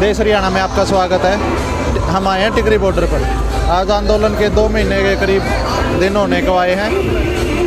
देश हरियाणा में आपका स्वागत है। हम आए हैं टिकरी बॉर्डर पर। आज आंदोलन के 2 महीने के करीब दिन होने को आए हैं।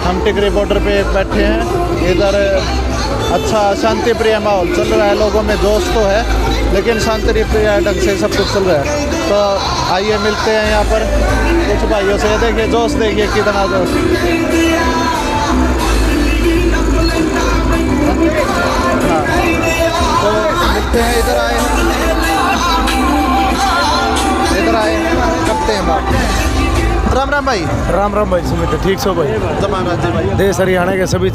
हम टिकरी बॉर्डर पे बैठे हैं। इधर अच्छा शांति प्रिय माहौल चल रहा है, लोगों में जोश तो है लेकिन शांति प्रिय ढंग से सब कुछ चल रहा है। तो आइए मिलते हैं यहाँ पर कुछ भाइयों से। देखिए जोश, देखिए कितना जोश। हाँ, तो मिलते हैं। इधर आए हैं करते हैं बात। राम राम भाई। राम राम भाई। सुमित ठीक सो भाई। जमानात जी भाई। देश हरियाणा के सभी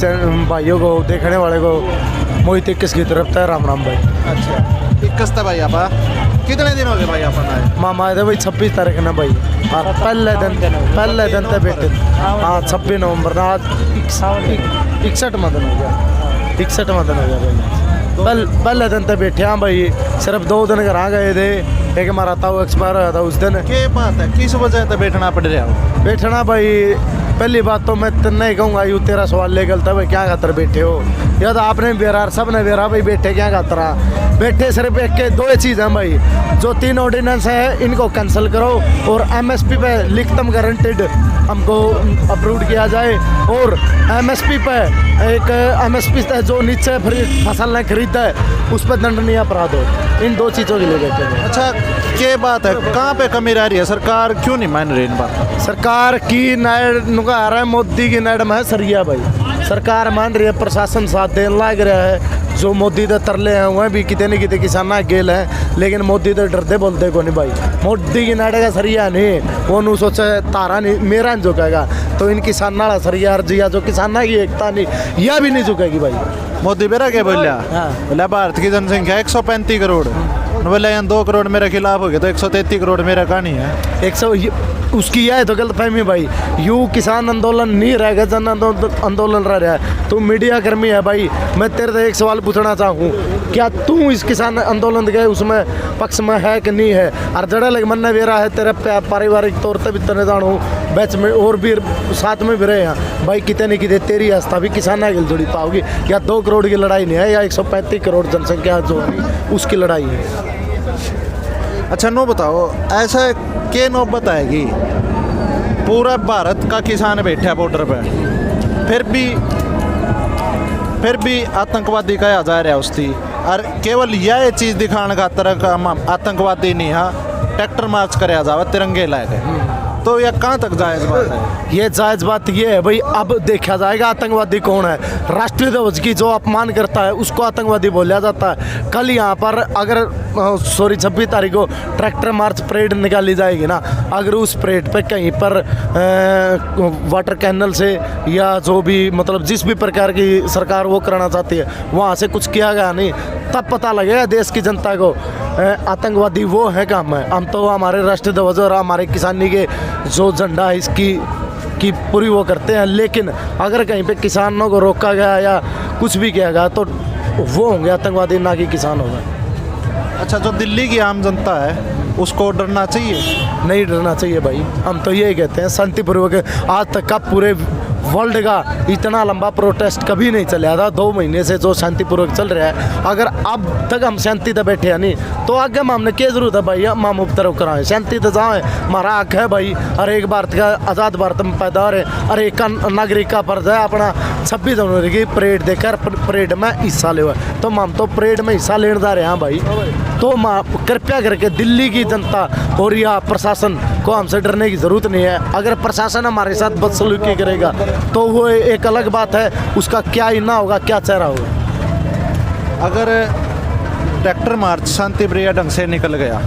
भाइयों को, देखने वाले को मोहित 21 की तरफ था राम राम भाई। अच्छा 21 था भाई। आप कितने दिन हो गए भाई अपन आए? मामा आए थे भाई 26 तारीख ना भाई। हाँ पहले दिन थे बेटे। हाँ 26 नवंबर ना। आज 61वां दिन हो गया। 61वां दिन हो गया भाई। पहले दिन तो बैठे हाँ भाई। सिर्फ 2 दिन घर आ गए थे। एक हमारा ताऊ एक्सपायर हुआ था उस दिन। क्या बात है, किस वजह से बैठना पड़ रहा हो? बैठना भाई, पहली बात तो मैं नहीं कहूँगा यू तेरा सवाल लेगल था भाई, क्या खातर बैठे हो? या तो आपने बेरा, सब ने बेरा भाई बैठे क्या खातर? बैठे सिर्फ एक के 2 चीज़ हैं भाई। जो 3 ऑर्डिनेंस है इनको कैंसिल करो और MSP पे लिखतम गारंटेड हमको अप्रूव किया जाए। और MSP पे एक MSP जो नीचे फसल नहीं खरीदता है उस पर दंडनीय अपराध हो। इन 2 चीज़ों के लिए बैठे हैं। अच्छा क्या बात है, कहाँ पे कमी रह रही है? सरकार क्यों नहीं मान रही इन बात? सरकार की नायड नुका आ रहा है, मोदी की नायड में है सरिया भाई। सरकार मान रही है, प्रशासन साथ देने लग रहा है। जो मोदी दे तरले हैं वह भी कितने न कितने किसान गेल हैं, लेकिन मोदी दे डरते बोलते को नहीं भाई। मोदी की नायड का सरिया नहीं, वो नू सोचे तारा नहीं मेरा नहीं झुकेगा, तो इन किसान वाला सरिया जिया जो किसान की एकता नहीं यह भी नहीं झुकेगी भाई। मोदी बेरा क्या बोलिया? बोला भारत की जनसंख्या 135 करोड़, बोले यहाँ 2 करोड़ मेरे खिलाफ हो गया तो 133 करोड़ मेरा कहानी है। 100 उसकी यह है तो गलतफहमी भाई। यू किसान आंदोलन नहीं रहेगा, जन आंदोलन रह रहा है। तू मीडिया कर्मी है भाई, मैं तेरे से एक सवाल पूछना चाहूँ, क्या तू इस किसान आंदोलन के उसमें पक्ष में है कि नहीं है? और जड़ा लग मन वेरा है तेरे पारिवारिक तौर पर भी तने जानू बैच में और भी साथ में भी रहे हैं भाई। कितने कितने तेरी आस्था भी किसान गिल जुड़ी पाओगी? या 2 करोड़ की लड़ाई नहीं है, या 135 करोड़ जनसंख्या जो है उसकी लड़ाई है। अच्छा नो बताओ, ऐसा क्या नौबत आएगी? पूरा भारत का किसान बैठा है बॉर्डर पर, फिर भी आतंकवादी कहा जा रहा है उसकी। और केवल यह चीज़ दिखाने का तरह का आतंकवादी नहीं है, ट्रैक्टर मार्च कराया जावा तिरंगे लाके। तो यह कहाँ तक जायज़ बात है? ये जायज़ बात ये है भाई, अब देखा जाएगा आतंकवादी कौन है। राष्ट्रीय ध्वज की जो अपमान करता है उसको आतंकवादी बोला जाता है। कल यहाँ पर अगर 26 तारीख को ट्रैक्टर मार्च परेड निकाली जाएगी ना, अगर उस परेड पे कहीं पर वाटर कैनल से या जो भी मतलब जिस भी प्रकार की सरकार वो कराना चाहती है वहाँ से कुछ किया गया नहीं, तब पता लगेगा देश की जनता को आतंकवादी वो है काम है। हम तो हमारे राष्ट्रीय ध्वज और हमारे किसानी के जो झंडा है इसकी पूरी वो करते हैं। लेकिन अगर कहीं पे किसानों को रोका गया या कुछ भी किया गया तो वो होंगे आतंकवादी, ना कि किसान होंगे। अच्छा जो दिल्ली की आम जनता है उसको डरना चाहिए? नहीं डरना चाहिए भाई। हम तो यही कहते हैं शांतिपूर्वक। आज तक का पूरे वर्ल्ड का इतना लंबा प्रोटेस्ट कभी नहीं चला था। 2 महीने से जो शांतिपूर्वक चल रहा है, अगर अब तक हम शांति से बैठे हैं नहीं तो आगे हमने क्या जरूरत है भाई? हम उपद्रव कराएं, शांति तो जाए, हमारा हक है भाई। अरे एक भारत का आज़ाद भारत में पैदा हो रहे, अरे एक नागरिक का फर्ज है अपना 26 जनवरी की परेड देखकर परेड में हिस्सा ले हुआ, तो हम तो परेड में हिस्सा लेने जा रहे हैं भाई। तो कृपया करके दिल्ली की जनता और या प्रशासन को हमसे डरने की ज़रूरत नहीं है। अगर प्रशासन हमारे साथ बदसलूकी करेगा तो वो एक अलग बात है, उसका क्या इना होगा, क्या चेहरा होगा। अगर ट्रैक्टर मार्च शांति प्रिय ढंग से निकल गया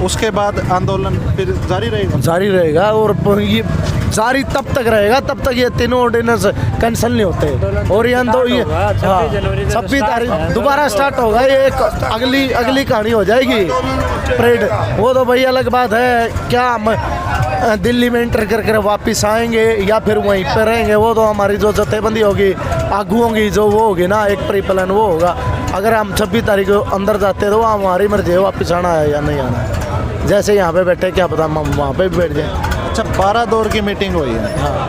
उसके बाद आंदोलन फिर जारी रहेगा? जारी रहेगा, और ये जारी तब तक रहेगा तब तक ये 3 ऑर्डिनेंस कैंसिल नहीं होते। और ये 26 तारीख दोबारा स्टार्ट होगा। ये एक अगली कहानी हो जाएगी परेड। वो तो भाई अलग बात है, क्या हम दिल्ली में इंटर कर वापस आएंगे या फिर वहीं पर रहेंगे, वो तो हमारी जो जथेबंदी होगी आगुओं की जो वो होगी ना, एक प्री प्लान वो होगा। अगर हम 26 तारीख को अंदर जाते तो हमारी मर्जी है वापस आना है या नहीं आना है। जैसे यहाँ पे बैठे क्या पता हम वहाँ पे भी बैठ जाए। अच्छा 12 दौर की मीटिंग हुई है। हाँ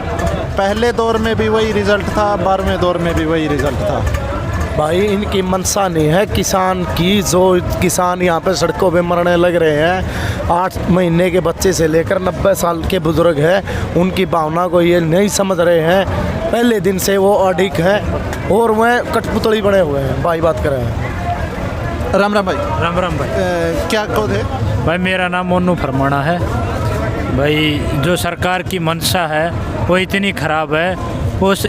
पहले दौर में भी वही रिजल्ट था, 12वें दौर में भी वही रिजल्ट था। भाई इनकी मंशा नहीं है किसान की। जो किसान यहाँ पे सड़कों पे मरने लग रहे हैं, 8 महीने के बच्चे से लेकर 90 साल के बुजुर्ग हैं, उनकी भावना को ये नहीं समझ रहे हैं। पहले दिन से वो अडिग हैं और वह कठपुतली बने हुए हैं। भाई बात कर रहे हैं। राम राम भाई। राम राम भाई। क्या कहो थे भाई मेरा नाम मोनू फरमाना है। भाई जो सरकार की मंशा है वो इतनी ख़राब है,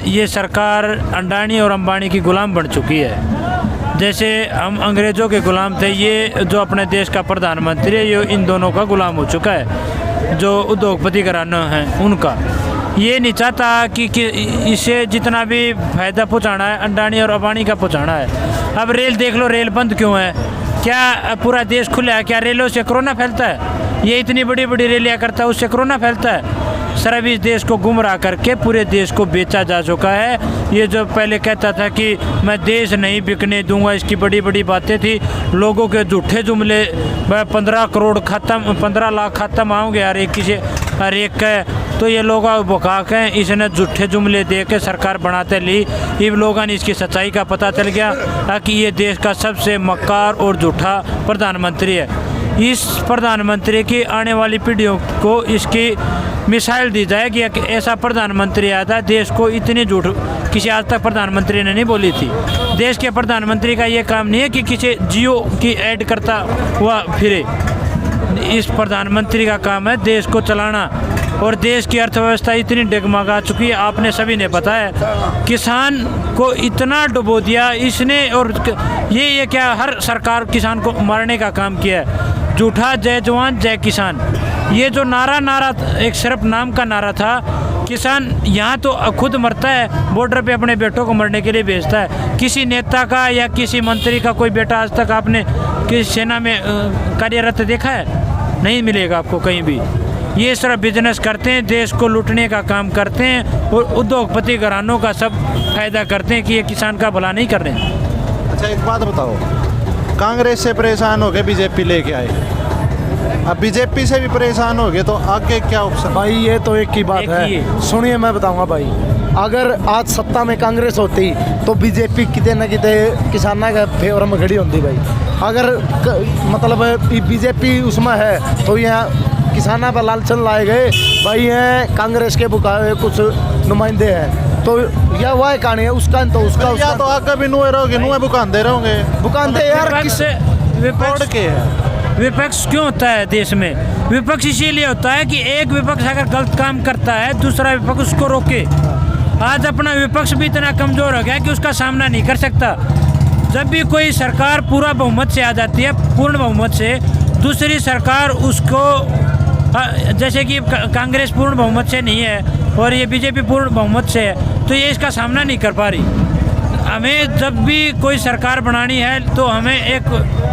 ये सरकार अंडानी और अंबानी की गुलाम बन चुकी है। जैसे हम अंग्रेज़ों के गुलाम थे, ये जो अपने देश का प्रधानमंत्री है ये इन दोनों का गुलाम हो चुका है। जो उद्योगपति घराना है उनका ये नहीं चाहता कि इसे जितना भी फ़ायदा पहुंचाना है अंडानी और अंबानी का पहुंचाना है। अब रेल देख लो, रेल बंद क्यों है? क्या पूरा देश खुला है? क्या रेलों से कोरोना फैलता है? ये इतनी बड़ी बड़ी रैलियाँ करता है, उससे कोरोना फैलता है? सिर्फ इस देश को गुमराह करके पूरे देश को बेचा जा चुका है। ये जो पहले कहता था कि मैं देश नहीं बिकने दूंगा, इसकी बड़ी बड़ी बातें थी। लोगों के झूठे जुमले, 15 करोड़ ख़त्म, 15 लाख ख़त्म आओगे हर एक का, तो ये लोग बुकाक हैं। इसने झूठे जुमले दे के सरकार बनाते ली। इन लोगों ने इसकी सच्चाई का पता चल गया कि ये देश का सबसे मक्कार और झूठा प्रधानमंत्री है। इस प्रधानमंत्री की आने वाली पीढ़ियों को इसकी मिसाइल दी जाएगी कि ऐसा प्रधानमंत्री आया था। देश को इतनी झूठ किसी आज तक प्रधानमंत्री ने नहीं बोली थी। देश के प्रधानमंत्री का ये काम नहीं है कि किसी जियो की ऐड करता हुआ फिरे। इस प्रधानमंत्री का काम है देश को चलाना। और देश की अर्थव्यवस्था इतनी डगमगा चुकी है, आपने सभी ने बताया। किसान को इतना डुबो दिया इसने। और ये क्या हर सरकार किसान को मारने का काम किया है। झूठा जय जवान जय किसान, ये जो नारा एक सिर्फ नाम का नारा था। किसान यहाँ तो खुद मरता है, बॉर्डर पे अपने बेटों को मरने के लिए भेजता है। किसी नेता का या किसी मंत्री का कोई बेटा आज तक आपने किसी सेना में कार्यरत देखा है? नहीं मिलेगा आपको कहीं भी। ये सिर्फ बिजनेस करते हैं, देश को लूटने का काम करते हैं और उद्योगपति घरानों का सब फायदा करते हैं कि ये किसान का भला नहीं कर रहे हैं। अच्छा एक बात बताओ, कांग्रेस से परेशान हो गए बीजेपी लेके आए, अब बीजेपी से भी परेशान हो गए, तो आगे क्या ऑप्शन? भाई ये तो एक ही बात है, सुनिए मैं बताऊंगा भाई। अगर आज सत्ता में कांग्रेस होती तो बीजेपी किते न किते किसानों के फेवर में खड़ी होती भाई। अगर मतलब बीजेपी उसमें है तो यहाँ किसानों पर लालचन लाए गए भाई। हैं कांग्रेस के बुकाए कुछ नुमाइंदे हैं, तो यह वह कहानी है उसका तो उसका या तो आगे भी नुए रहोगे, नुए बुकानते रहोगे। बुकानते यार किससे विपक्ष के है। विपक्ष क्यों होता है देश में? विपक्ष इसीलिए होता है कि एक विपक्ष अगर गलत काम करता है दूसरा विपक्ष उसको रोके। आज अपना विपक्ष भी इतना कमज़ोर हो गया कि उसका सामना नहीं कर सकता। जब भी कोई सरकार पूरा बहुमत से आ जाती है, पूर्ण बहुमत से, दूसरी सरकार उसको, जैसे कि कांग्रेस पूर्ण बहुमत से नहीं है और ये बीजेपी पूर्ण बहुमत से है, तो ये इसका सामना नहीं कर पा रही। हमें जब भी कोई सरकार बनानी है तो हमें एक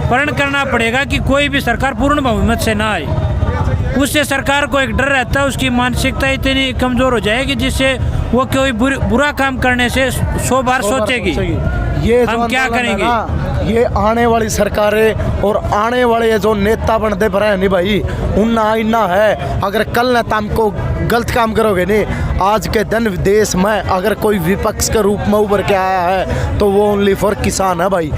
प्रण करना पड़ेगा कि कोई भी सरकार पूर्ण बहुमत से ना आए। उससे सरकार को एक डर रहता है, उसकी मानसिकता इतनी कमज़ोर हो जाएगी जिससे वो कोई बुरा काम करने से 100 बार सोचेगी। ये हम क्या करेंगे? ये आने वाली सरकारें और आने वाले जो नेता बनते पर है नहीं भाई, उनना इन्ना है। अगर कल न तम को गलत काम करोगे नहीं, आज के दिन देश में अगर कोई विपक्ष के रूप में उभर के आया है तो वो ओनली फॉर किसान है भाई।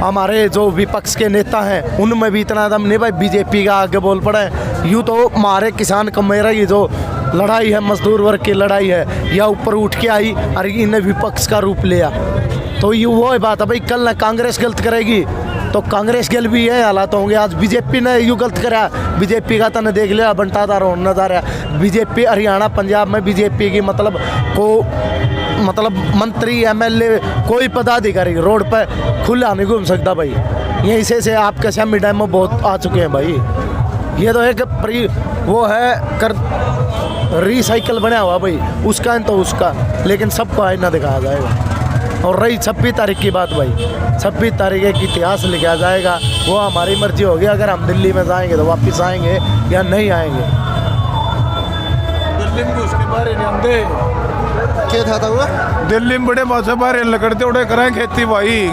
हमारे जो विपक्ष के नेता हैं उनमें भी इतना दम नहीं भाई बीजेपी का आगे बोल पड़े। यूँ तो हमारे किसान का मेरा ये जो लड़ाई है, मजदूर वर्ग की लड़ाई है, या ऊपर उठ के आई और इन्हें विपक्ष का रूप लिया। तो ये वो बात है भाई, कल ना कांग्रेस गलत करेगी तो कांग्रेस के भी ये हालात होंगे। आज बीजेपी ने यूँ गलत करा, बीजेपी का तने देख लिया बंटादार होना जा रहा। बीजेपी हरियाणा पंजाब में बीजेपी की मतलब मंत्री एमएलए कोई पदाधिकारी रोड पर खुला नहीं घूम सकता भाई। यहीं से आपके सामने डैम में बहुत आ चुके हैं भाई। ये तो एक वो है रिसाइकल बना हुआ भाई, उसका तो उसका, लेकिन सबको आईना दिखाया जाएगा। और रही 26 तारीख की बात भाई, 26 तारीख एक इतिहास लिखा जाएगा, वो हमारी मर्जी होगी। अगर हम दिल्ली में जाएंगे तो वापस आएंगे या नहीं आएंगे। दिल्ली में उसके बारे में आंदे क्या था हुआ? दिल्ली में बड़े बादशाह बारे लकड़ते उड़े कराएं खेती भाई,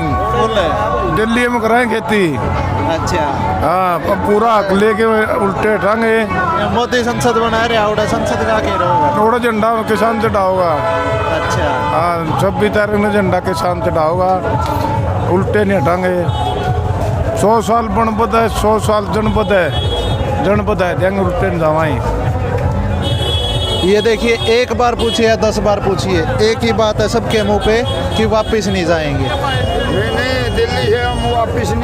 दिल्ली में कराएं खेती। अच्छा हाँ, पूरा हक लेके उल्टे ठांगे। मोदी संसद बना रहे आवड़ा, संसद का के रहोगा थोड़ा झंडा किसान चढ़ाओगा। अच्छा हाँ, 26 तारीख में झंडा किसान चढ़ाओगा। उल्टे नहीं हटाएंगे। 100 साल बनपद है, 100 साल जनपद है, जनपद है देंगे, उल्टे नहीं जावाएं। ये देखिए, एक बार पूछिए या 10 बार पूछिए, एक ही बात है सबके मुंह पे कि वापस नहीं जाएंगे। नहीं दिल्ली है, हम वापस